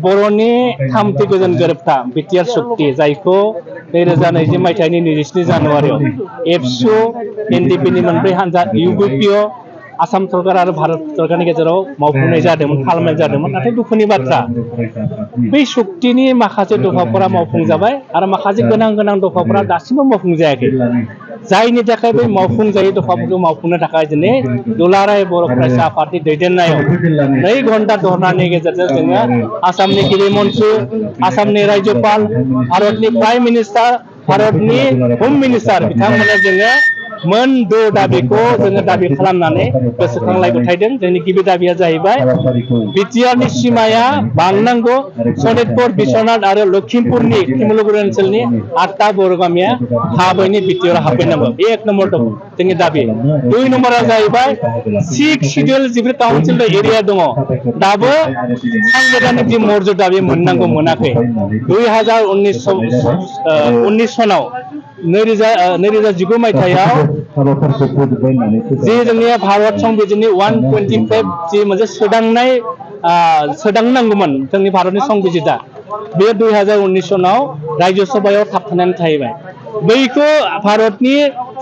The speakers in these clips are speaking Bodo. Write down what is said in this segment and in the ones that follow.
बर'नि थामथि गोजोन गोरोबथा बिटिआर सुक्ति जायखौ 2020 मायथाइनि 27 जानुवारियाव एबसु एनडिपिनि मोनब्रै हानजा इउपिपिअ आसाम सरकार आरो भारत सरकारनि गेजेराव मावफुंनाय जादोंमोन खालामनाय जादोंमोन नाथाय दुखुनि बाथ्रा बै सुक्तिनि माखासे दफाफोरा मावफुंजाबाय आरो माखासे गोनां गोनां दफाफोरा दासिमबो मावफुंजायाखै जायनि थाखाय बै मावफुंजायै दफाफोरखौ मावफुंनो थाखाय दिनै दुलाराय बर' फरायसा आफादनि दैदेननायाव 2 घन्टा धरनानि गेजेरजों जोङो आसामनि गिबि मन्थ्रि आसामनि राज्यपाल भारतनि प्राइम मिनिस्टार भारतनि होम मिनिस्टार बिथांमोना जोङो मोन द' दाबिखौ जोङो दाबि खालामनानै गोसोखांलाय गथायदों जोंनि गिबि दाबिया जाहैबाय बिटिआरनि सिमाया बांनांगौ सनितपुर बिश्वनाथ आरो लखिमपुरनि तिमुलुगुरि ओनसोलनि 8टा बर' गामिया थाबैनो बिटिआर हाबफैनांगौ बे 1 नम्बर दं जोंनि दाबि 2 नम्बरा जाहैबाय 6 शिडिउल जिब्रै काउन्सिल एरिया दङ दाबो सांबिधानिक जि मर्यादा बे मोननांगौ मोनाखै 2019 सनाव 2019 मायथाइयाव जे जोंनि भारत संबिधाननि 125 जि मोनसे सोदांनांगौमोन जोंनि भारतनि संबिजिता बे 2019 सनाव राज्य सभायाव थाबथानानै थाहैबाय बैखौ भारतनि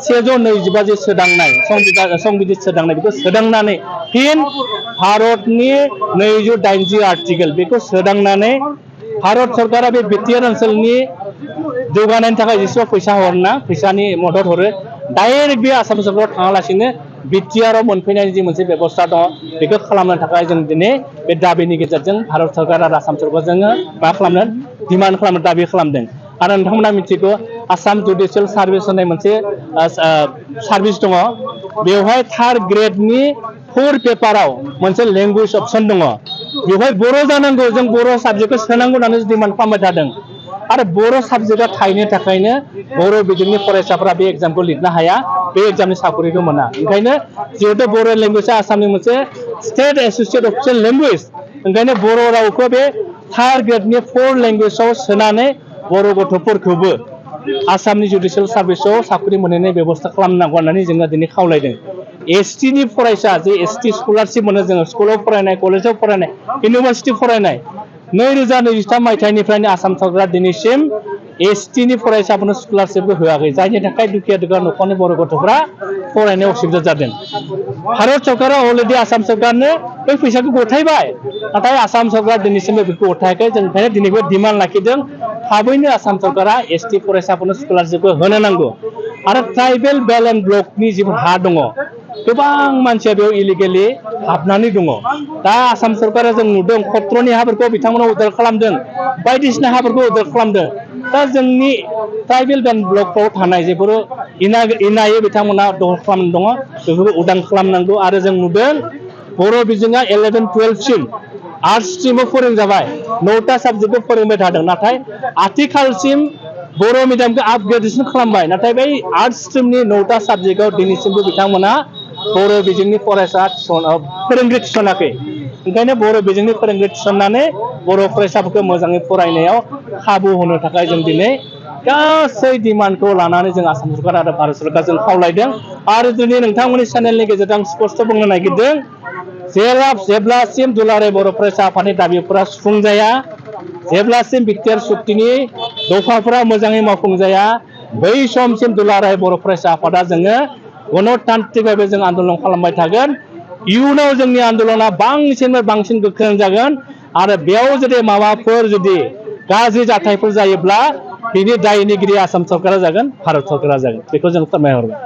125 जे सोदांनाय संबिजित सोदांनाय बेखौ सोदांनानै फिन भारतनि 280 आर्टिकेल बेखौ सोदांनानै भारत सरकारा बे बिटिआर ओनसोलनि जौगानायनि थाखाय जेसेबां फैसा हरना फैसानि मदद हरो डाइरेक्ट बे आसाम सरकाराव थाङालासिनो बिटिआरआव मोनफैनायनि जि मोनसे बेबस्था दङ बेखौ खालामनो थाखाय जों दिनै बे दाबिनि गेजेरजों भारत सरकार आरो आसाम सरकारजों मा खालामनो डिमान्ड खालामनो दाबि खालामदों आरो नोंथांमोना मिथिगौ आसाम जुडिशियेल सार्भिस होननाय मोनसे सार्भिस दङ बेवहाय 3rd ग्रेडनि 4 पेपाराव मोनसे लेंगुवेज अपसन दङ बेवहाय बर' जानांगौ जों बर' साबजेक्टखौ सोनांगौ होननानै डिमान्ड खालामबाय थादों आरो बर' साबजेक्टआ थाहैनो थाखायनो बर' बिजोंनि फरायसाफोरा बे एग्जामखौ लिरनो हाया बे एग्जामनि साकरिखौ मोना ओंखायनो जिहेतु बर' लेंगुवेजआ आसामनि मोनसे स्टेट एसोसिएटेड अफिसियेल लेंगुवेज ओंखायनो बर' रावखौ बे 3rd ग्रेडनि 4 लेंगुवेजाव सोनानै बर' गथ'फोरखौबो आसामनि जुडिशियेल सार्भिसाव साकरि मोननायनि बेबस्था खालामनांगौ होननानै जोङो दिनै खावलायदों एसटिनि फरायसा जे एसटि स्कलारशिप मोनो जोङो स्कुलाव फरायनाय कलेजाव फरायनाय इउनिभार्सिटि फरायनाय 2023 मायथाइनिफ्रायनो आसाम सरकारा दिनैसिम एसटिनि फरायसाफोरनो स्कलारशिपबो होआखै जायनि थाखाय दुखिया दुखिया न'खरनि बर' गथ'फ्रा फरायनायाव असुबिदा जादों भारत सरकारा अलरेडि आसाम सरकारनो बै फैसाखौ गथायबाय नाथाय आसाम सरकारा दिनैसिमबो बेखौ गथायाखै जों ओंखायनो दिनैबो डिमान्ड लाखिदों थाबैनो आसाम सरकारा एसटि फरायसाफोरनो स्कलारशिपखौ होनो नांगौ आरो ट्राइबेल बेल्ट एन्ड ब्लकनि जि हा दङ गोबां मानसिया बेयाव इलिगेलि हाबनानै दङ दा आसाम सरकारा जों नुदों खत्रनि हाफोरखौ बिथांमोना उद्धार खालामदों बायदिसिना हाफोरखौ उद्धार खालामदों दा जोंनि ट्राइबेल बेल्ट ब्लकफ्राव थानाय जेफोर इनायै बिथांमोना दखल खालामनानै दङ बेफोरखौ उदां खालामनांगौ आरो जों नुदों बर' बिजोङा 11-12 सिम आर्ट्स स्ट्रिमाव फोरोंजाबाय 9टा साबजेक्टखौ फोरोंबाय थादों नाथाय आथिखालसिम बर' मिडियामखौ आपग्रेडेसन खालामबाय नाथाय बै आर्ट्स स्ट्रिमनि 9टा साबजेक्टआव दिनैसिमबो बिथांमोना बर' बिजोंनि फरायसा फोरोंगिरि थिसनाखै ओंखायनो बर' बिजोंनि फोरोंगिरि थिसननानै बर' फरायसाफोरखौ मोजाङै फरायनायाव खाबु होनो थाखाय जों दिनै गासै डिमान्डखौ लानानै जों आसाम सरकार आरो भारत सरकारजों खावलायदों आरो दिनै नोंथांमोननि चेनेलनि गेजेरजों स्पष्ट बुंनो नागिरदों जेब्लासिम दुलाराय बर' फरायसा आफादनि दाबिफोरा सुफुंजाया जेब्लासिम बिटिआर सुक्तिनि दफाफोरा मोजाङै मावफुंजाया बै समसिम दुलाराय बर' फरायसा आफादा जोङो गणतान्त्रिक भाबै जों आन्दलन खालामबाय थागोन इयुनाव जोंनि आन्दलना बांसिननिफ्राय बांसिन गोख्रों जागोन आरो बेयाव जुदि माबाफोर जुदि गाज्रि जाथायफोर जायोब्ला बिनि दायनिगिरि आसाम सरकारा जागोन भारत सरकारा जागोन बेखौ जों फोरमायहरबाय।